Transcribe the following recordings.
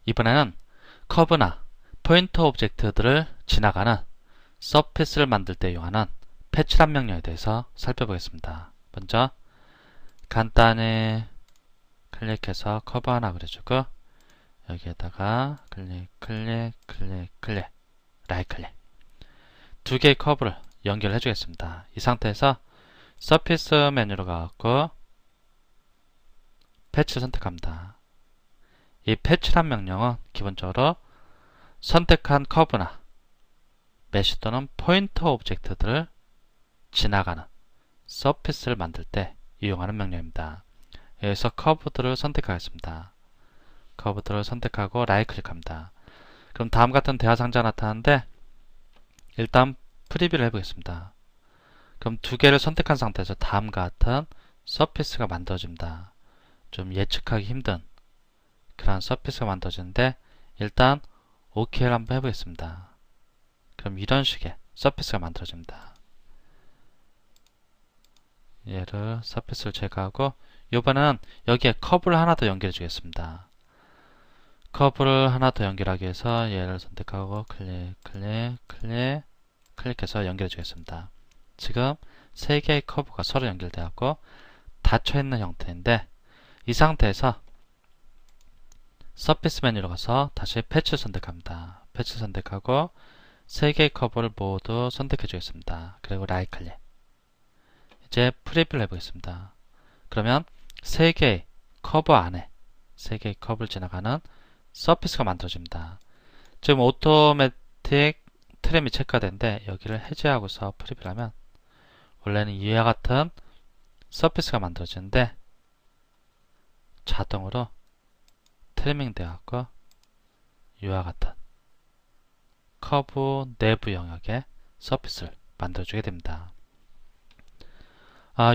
이번에는 커브나 포인터 오브젝트들을 지나가는 서피스를 만들 때 이용하는 패치란 명령에 대해서 살펴보겠습니다. 먼저 간단히 클릭해서 커브 하나 그려주고 여기에다가 클릭, 라이트 클릭 두 개의 커브를 연결해 주겠습니다. 이 상태에서 서피스 메뉴로 가고 패치 선택합니다. 이 패치란 명령은 기본적으로 선택한 커브나 메쉬 또는 포인터 오브젝트들을 지나가는 서피스를 만들 때 이용하는 명령입니다. 여기서 커브들을 선택하겠습니다. 커브들을 선택하고 라이트 클릭합니다. 그럼 다음 같은 대화 상자가 나타나는데 일단 프리뷰를 해보겠습니다. 그럼 두 개를 선택한 상태에서 다음과 같은 서피스가 만들어집니다. 좀 예측하기 힘든 그런 서피스가 만들어지는데 일단 OK를 한번 해보겠습니다. 그럼 이런 식의 서피스가 만들어집니다. 얘를 서피스를 제거하고 이번에는 여기에 커브를 하나 더 연결해 주겠습니다. 커브를 하나 더 연결하기 위해서 얘를 선택하고 클릭해서 연결해 주겠습니다. 지금 세 개의 커브가 서로 연결되었고 닫혀 있는 형태인데 이 상태에서 서피스 메뉴로 가서 다시 패치를 선택합니다. 패치 선택하고 세 개의 커브를 모두 선택해 주겠습니다. 그리고 라이트 클릭. 이제 프리뷰를 해보겠습니다. 그러면 세 개의 커브 안에 세 개의 커브를 지나가는 서피스가 만들어집니다. 지금 오토매틱 트림이 체크되는데 여기를 해제하고서 프리뷰를 하면 원래는 이와 같은 서피스가 만들어지는데 자동으로 트리밍 되어갖고 이와 같은 커브 내부 영역의 서피스를 만들어주게 됩니다.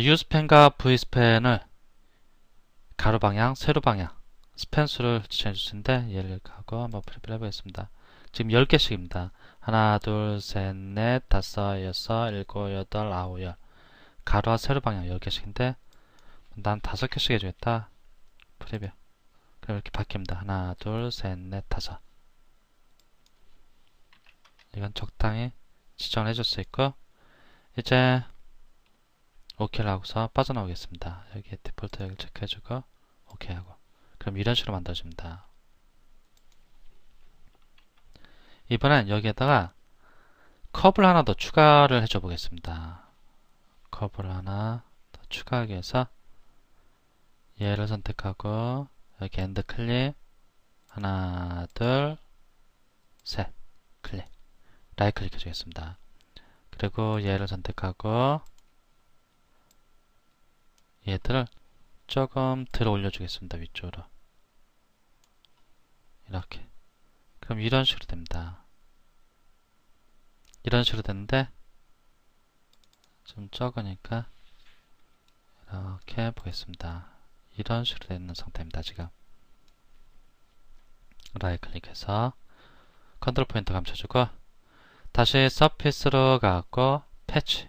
U스팬과 V스팬을 가로 방향, 세로 방향 스팬 수를 지정해 주시는데 얘를 하고 한번 프리뷰를 해보겠습니다. 지금 10개씩입니다. 하나, 둘, 셋, 넷, 다섯, 여섯, 일곱, 여덟, 아홉, 열 가로와 세로 방향 10개씩인데 난 5개씩 해주겠다. 프리뷰. 그럼 이렇게 바뀝니다. 하나, 둘, 셋, 넷, 다섯. 이건 적당히 지정을 해줄 수 있고 이제 OK를 하고서 빠져나오겠습니다. 여기 디폴트 여기를 체크해주고 OK 하고 그럼 이런 식으로 만들어집니다. 이번엔 여기에다가 커브를 하나 더 추가를 해줘 보겠습니다. 커브를 하나 더 추가하기 위해서 얘를 선택하고 여기 엔드 클릭 하나 둘 셋 클릭 라이트 클릭 해주겠습니다. 그리고 얘를 선택하고 얘들을 조금 들어 올려주겠습니다. 위쪽으로 이렇게 그럼 이런 식으로 됩니다. 이런 식으로 되는데 좀 적으니까 이렇게 보겠습니다. 이런 식으로 되는 상태입니다. 지금 라이트 클릭해서 컨트롤 포인트 감춰주고 다시 서피스로 가고 패치로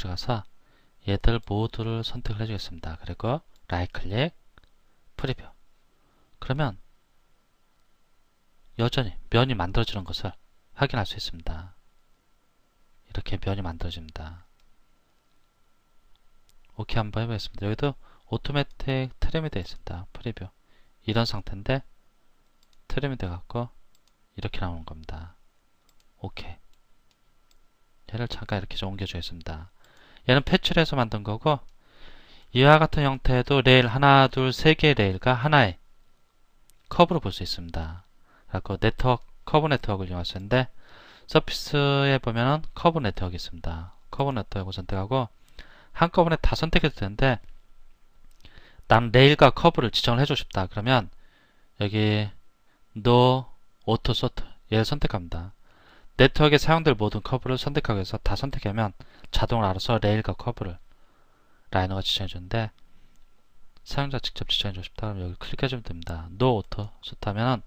가서 얘들 모두를 선택을 해주겠습니다. 그리고 라이트 클릭 프리뷰 그러면 여전히 면이 만들어지는 것을 확인할 수 있습니다. 이렇게 면이 만들어집니다. 오케이 한번 해보겠습니다. 여기도 오토매틱 트림이 되어 있습니다. 프리뷰 이런 상태인데 트림이 되어 갖고 이렇게 나오는 겁니다. 오케이 얘를 잠깐 이렇게 좀 옮겨주겠습니다. 얘는 패치를 해서 만든 거고 이와 같은 형태도 레일 하나 둘 세 개의 레일과 하나의 커브로 볼 수 있습니다. 그리고 네트워크 커브 네트워크를 이용하셨는데 서피스에 보면은 커브 네트워크 있습니다. 커브 네트워크 선택하고 한꺼번에 다 선택해도 되는데 난 레일과 커브를 지정을 해주고 싶다. 그러면 여기 No Auto Sort 얘를 선택합니다. 네트워크에 사용될 모든 커브를 선택하기 위해서 다 선택하면 자동으로 알아서 레일과 커브를 라이너가 지정해 주는데 사용자 직접 지정해 주고 싶다. 그럼 여기 클릭해주면 됩니다. No Auto Sort 하면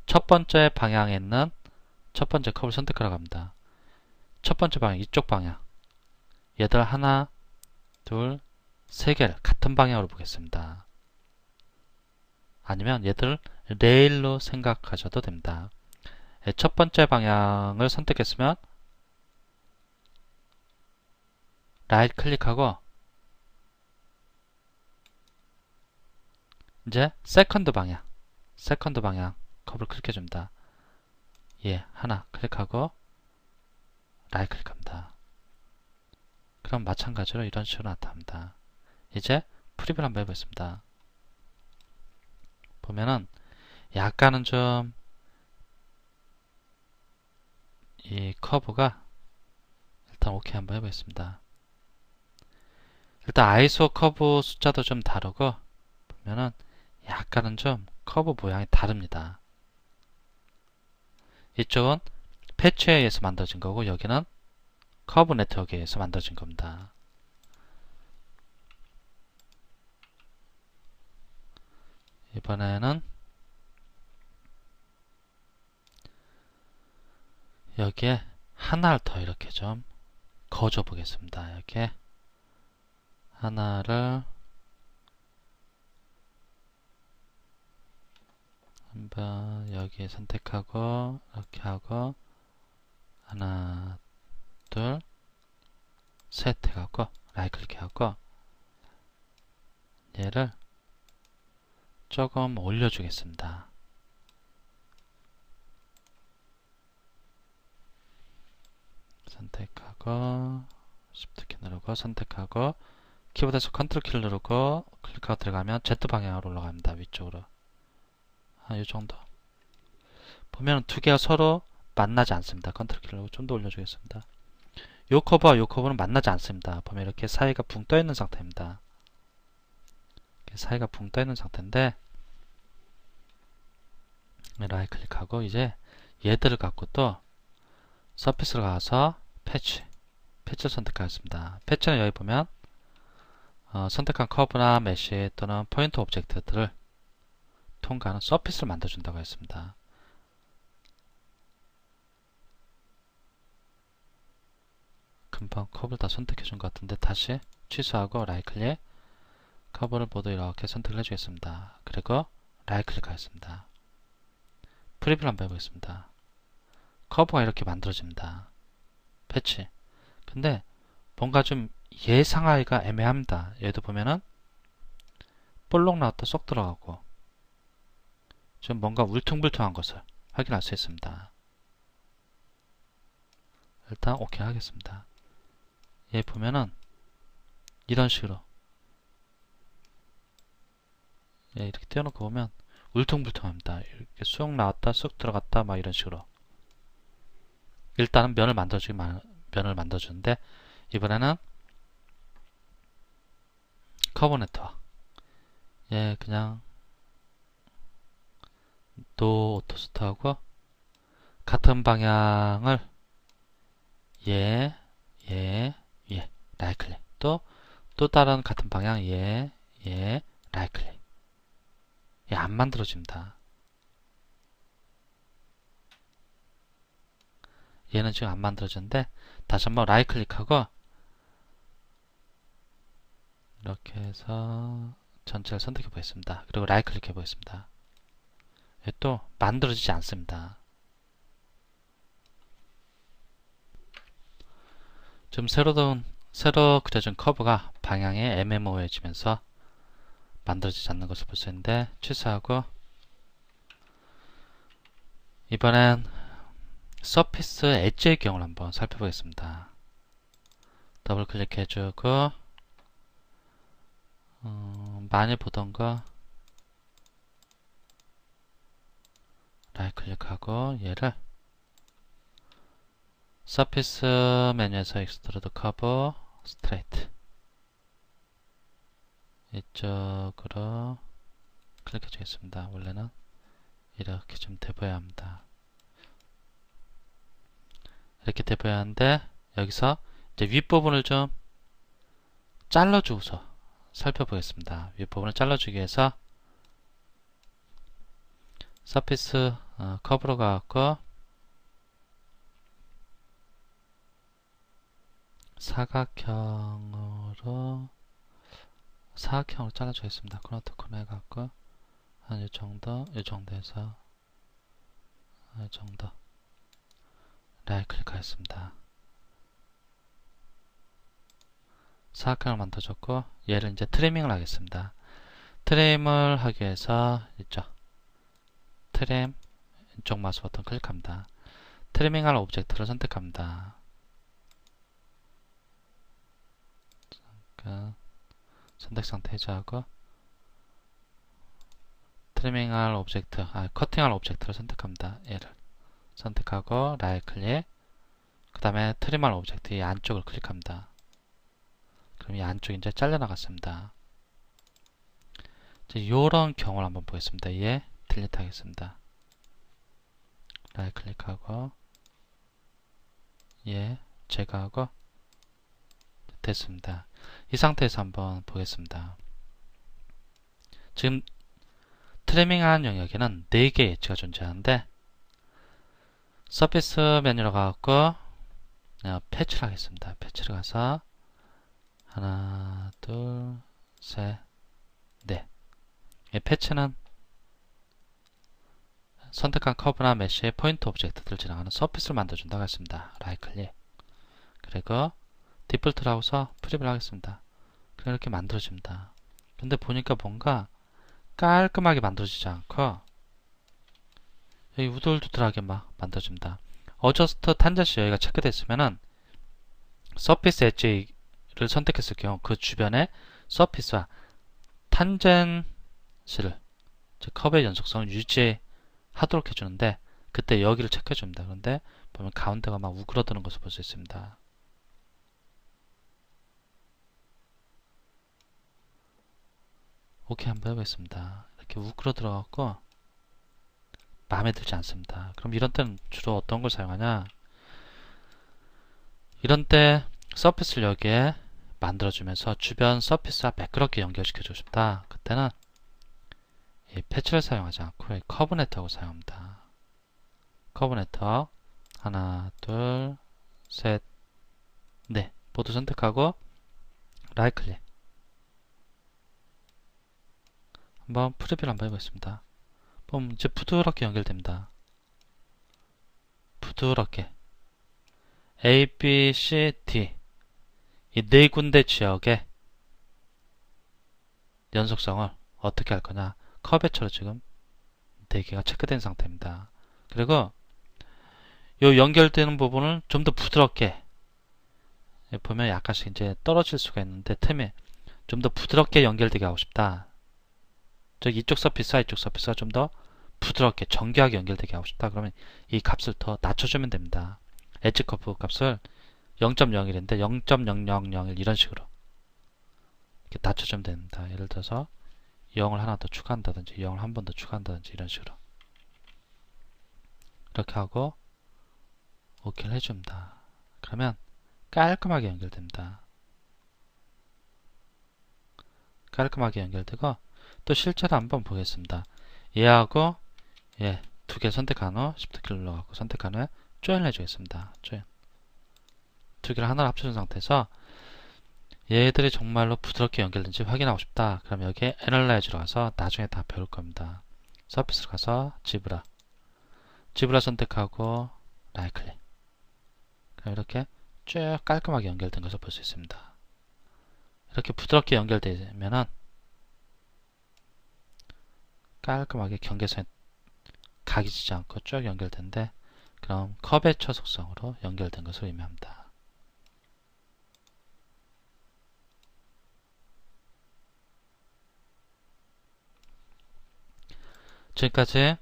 첫 번째 방향에 있는 첫 번째 커브를 선택하라고 합니다. 첫 번째 방향, 이쪽 방향. 얘들 하나, 둘, 세 개를 같은 방향으로 보겠습니다. 아니면 얘들을 레일로 생각하셔도 됩니다. 첫 번째 방향을 선택했으면 라이트 클릭하고 이제 세컨드 방향 커브를 클릭해줍니다. 예, 하나 클릭하고 라이트 클릭합니다. 그럼 마찬가지로 이런 식으로 나타납니다. 이제 프리뷰를 한번 해보겠습니다. 보면은 약간은 좀 이 커브가 일단 오케이 한번 해보겠습니다. 일단 아이소 커브 숫자도 좀 다르고 보면은 약간은 좀 커브 모양이 다릅니다. 이쪽은 패치에 의해서 만들어진 거고 여기는 커브 네트워크에 의해서 만들어진 겁니다. 이번에는 여기에 하나를 더 이렇게 좀 거줘 보겠습니다. 이렇게 하나를 한번 여기 선택하고 이렇게 하고 하나 둘 셋 해갖고 라이트 클릭해갖고 얘를 조금 올려주겠습니다. 선택하고 Shift 키 누르고 선택하고 키보드에서 컨트롤 키를 누르고 클릭하고 들어가면 Z 방향으로 올라갑니다. 위쪽으로 한 요정도 보면 두 개가 서로 만나지 않습니다. 컨트롤 키를 누르고 좀 더 올려주겠습니다. 요 커브와 요 커브는 만나지 않습니다. 보면 이렇게 사이가 붕 떠있는 상태입니다. 사이가 붕 떠있는 상태인데 라이트 클릭하고 이제 얘들을 갖고 또 서피스로 가서 패치를 선택하겠습니다. 패치는 여기 보면 선택한 커브나 메쉬 또는 포인트 오브젝트들을 통과하는 서피스를 만들어준다고 했습니다. 금방 커브를 다 선택해준 것 같은데 다시 취소하고 라이트 클릭 커브를 모두 이렇게 선택을 해주겠습니다. 그리고 라이트 클릭하겠습니다. 프리뷰를 한번 해보겠습니다. 커브가 이렇게 만들어집니다. 패치 근데 뭔가 좀 예상하기가 애매합니다. 얘도 보면은 볼록 나왔다 쏙 들어가고 좀 뭔가 울퉁불퉁한 것을 확인할 수 있습니다. 일단 오케이 하겠습니다. 얘 보면은 이런 식으로 예, 이렇게 띄워놓고 보면 울퉁불퉁합니다. 이렇게 쑥 나왔다 쑥 들어갔다 막 이런 식으로 일단은 면을 만들어주는데 이번에는 커브 네트워크 예, 그냥 노 오토스트하고 같은 방향을 예, 라이트 클릭 또 다른 같은 방향 라이트 클릭 안 만들어집니다. 얘는 지금 안 만들어졌는데 다시 한번 라이트 클릭하고 이렇게 해서 전체를 선택해 보겠습니다. 그리고 라이트 클릭해 보겠습니다. 또 만들어지지 않습니다. 지금 새로 그려진 커브가 방향이 애매모호해지면서 만들어지지 않는 것을 볼 수 있는데 취소하고 이번엔 서피스 엣지의 경우를 한번 살펴보겠습니다. 더블 클릭해주고 많이 보던 거 라이트 클릭하고 얘를 서피스 메뉴에서 익스트루드 커브 스트레이트 이쪽으로 클릭해 주겠습니다. 원래는 이렇게 좀 돼봐야 합니다. 이렇게 돼봐야 하는데 여기서 이제 윗부분을 좀 잘라주고서 살펴보겠습니다. 윗부분을 잘라주기 위해서 서피스 커브로 가갖고 사각형으로 잘라주겠습니다. 코너 투 코너 해갖고 한 이 정도, 이 정도에서 이 정도 라이트 클릭하겠습니다. 사각형을 만들어줬고 얘를 이제 트리밍을 하겠습니다. 트림을 하기 위해서 있죠. 트림 왼쪽 마우스 버튼 클릭합니다. 트리밍할 오브젝트를 선택합니다. 잠깐 선택 상태 해제하고 트리밍할 오브젝트, 커팅할 오브젝트를 선택합니다. 얘를 선택하고 라이트 클릭, 그 다음에 트림할 오브젝트 이 안쪽을 클릭합니다. 그럼 이 안쪽이 이제 잘려나갔습니다. 이런 경우를 한번 보겠습니다. 얘 딜리트 하겠습니다. 라이트 클릭하고 얘 제거하고 됐습니다. 이 상태에서 한번 보겠습니다. 지금 트리밍한 영역에는 4개의 엣지가 존재하는데 서피스 메뉴로 가고 패치를 하겠습니다. 패치를 가서 하나, 둘, 셋, 넷. 이 패치는 선택한 커브나 메쉬의 포인트 오브젝트들을 지나가는 서피스를 만들어준다고 했습니다. 라이트 클릭. 그리고 디폴트로 하고서 프리뷰를 하겠습니다. 그럼 이렇게 만들어집니다. 근데 보니까 뭔가 깔끔하게 만들어지지 않고 여기 우둘두둘하게 막 만들어집니다. 어저스트 탄젠시 여기가 체크되어 있으면은 서피스 엣지를 선택했을 경우 그 주변에 서피스와 탄젠시를 즉 커브의 연속성을 유지하도록 해주는데 그때 여기를 체크해줍니다. 그런데 보면 가운데가 막 우그러드는 것을 볼 수 있습니다. 오케이 한번 해보겠습니다. 이렇게 우그러들어갖고 마음에 들지 않습니다. 그럼 이런 때는 주로 어떤 걸 사용하냐? 이런 때 서피스를 여기에 만들어주면서 주변 서피스와 매끄럽게 연결시켜주고 싶다. 그때는 이 패치를 사용하지 않고 이 커브 네트워크를 사용합니다. 커브 네트워크 하나, 둘, 셋, 넷 모두 선택하고 라이트 클릭. 한번 프리뷰를 한번 해보겠습니다. 그럼 이제 부드럽게 연결됩니다. 부드럽게 A, B, C, D 이 4군데 지역의 연속성을 어떻게 할 거냐? 커브처럼 지금 4개가 체크된 상태입니다. 그리고 이 연결되는 부분을 좀 더 부드럽게 보면 약간씩 이제 떨어질 수가 있는데 틈에 좀 더 부드럽게 연결되게 하고 싶다. 즉 이쪽 서피스와 이쪽 서피스가 좀 더 부드럽게 정교하게 연결되게 하고 싶다. 그러면 이 값을 더 낮춰주면 됩니다. 엣지 커브 값을 0.01인데 0.0001 이런 식으로 이렇게 낮춰주면 됩니다. 예를 들어서 0을 하나 더 추가한다든지 0을 한 번 더 추가한다든지 이런 식으로 이렇게 하고 OK를 해줍니다. 그러면 깔끔하게 연결됩니다. 깔끔하게 연결되고 또 실제로 한번 보겠습니다. 얘하고 얘 두 개 선택한 후 Shift 키를 눌러갖고 선택한 후에 조인을 해주겠습니다. 조인. 두 개를 하나로 합쳐준 상태에서 얘들이 정말로 부드럽게 연결된지 확인하고 싶다. 그럼 여기에 애널라이즈로 가서 나중에 다 배울 겁니다. 서피스로 가서 지브라 선택하고 라이트 클릭. 그럼 이렇게 쭉 깔끔하게 연결된 것을 볼 수 있습니다. 이렇게 부드럽게 연결되면은 깔끔하게 경계선에 각이 지지 않고 쭉 연결된데 그럼 커베처 속성으로 연결된 것을 의미합니다. 지금까지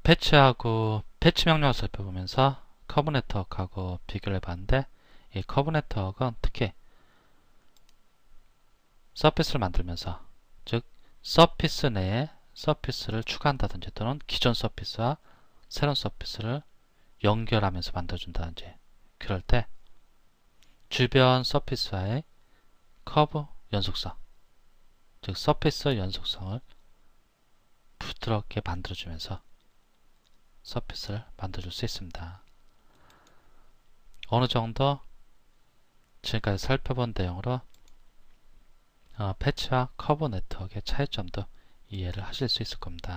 패치하고 패치 명령을 살펴보면서 커브 네트워크하고 비교를 해봤는데 이 커브 네트워크는 특히 서피스를 만들면서 즉 서피스 내에 서피스를 추가한다든지 또는 기존 서피스와 새로운 서피스를 연결하면서 만들어준다든지 그럴 때 주변 서피스와의 커브 연속성 즉 서피스 연속성을 부드럽게 만들어주면서 서피스를 만들어줄 수 있습니다. 어느 정도 지금까지 살펴본 내용으로 패치와 커브 네트워크의 차이점도 이해를 하실 수 있을 겁니다.